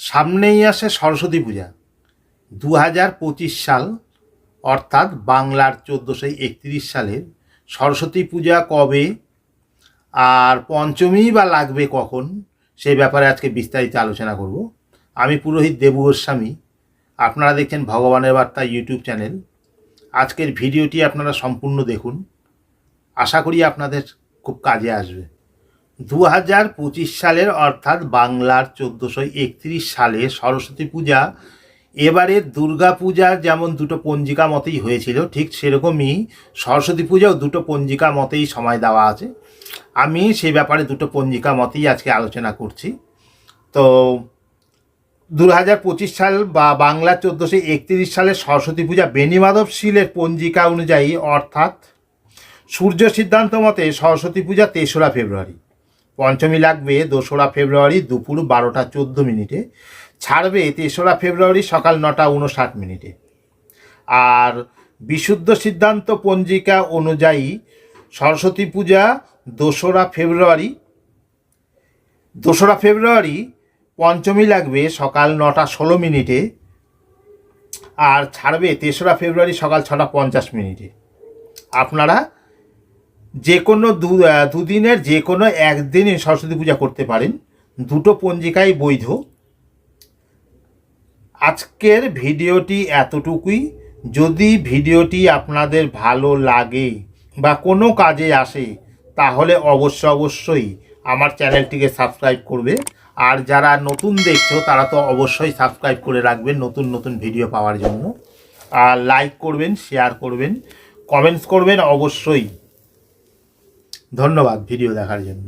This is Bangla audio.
সামনেই আসে সরস্বতী পূজা 2025 সাল, অর্থাৎ বাংলার 1431 সালের সরস্বতী পূজা কবে আর পঞ্চমী বা লাগবে কখন, সেই ব্যাপারে আজকে বিস্তারিত আলোচনা করব। আমি পুরোহিত দেবু গোস্বামী, আপনারা দেখছেন ভগবানের বার্তা ইউটিউব চ্যানেল। আজকের ভিডিওটি আপনারা সম্পূর্ণ দেখুন, আশা করি আপনাদের খুব কাজে আসবে। 2025 সালের অর্থাৎ বাংলার 1431 সালে সরস্বতী পূজা, এবারের দুর্গা পূজা যেমন দুটো পঞ্জিকা মতেই হয়েছিল, ঠিক সেরকমই সরস্বতী পূজাও দুটো পঞ্জিকা মতেই সময় দেওয়া আছে। আমি সেই ব্যাপারে দুটো পঞ্জিকা মতেই আজকে আলোচনা করছি। তো 2025 সাল বা বাংলা 1431 সালের সরস্বতী পূজা বেনিমাধব শীলের পঞ্জিকা অনুযায়ী, অর্থাৎ সূর্য সিদ্ধান্ত মতে সরস্বতী পূজা 3রা ফেব্রুয়ারি, পঞ্চমী লাগবে 2রা ফেব্রুয়ারি দুপুর 12টা 14 মিনিটে, ছাড়বে 3রা ফেব্রুয়ারি সকাল 9টা 59 মিনিটে। আর বিশুদ্ধ সিদ্ধান্ত পঞ্জিকা অনুযায়ী সরস্বতী পূজা 2রা ফেব্রুয়ারি পঞ্চমী লাগবে সকাল 9টা 16 মিনিটে, আর ছাড়বে 3রা ফেব্রুয়ারি সকাল 6টা 50 মিনিটে। আপনারা যে কোনো দুদিনের যে কোনো একদিনে সরস্বতী পূজা করতে পারেন, দুটো পঞ্জিকাই বৈধ। আজকের ভিডিওটি এতটুকুই। যদি ভিডিওটি আপনাদের ভালো লাগে বা কোনো কাজে আসে, তাহলে অবশ্যই আমার চ্যানেলটিকে সাবস্ক্রাইব করবে। আর যারা নতুন দেখছো তারা তো অবশ্যই সাবস্ক্রাইব করে রাখবেন নতুন নতুন ভিডিও পাওয়ার জন্য। আর লাইক করবেন, শেয়ার করবেন, কমেন্টস করবেন অবশ্যই। ধন্যবাদ ভিডিও দেখার জন্য।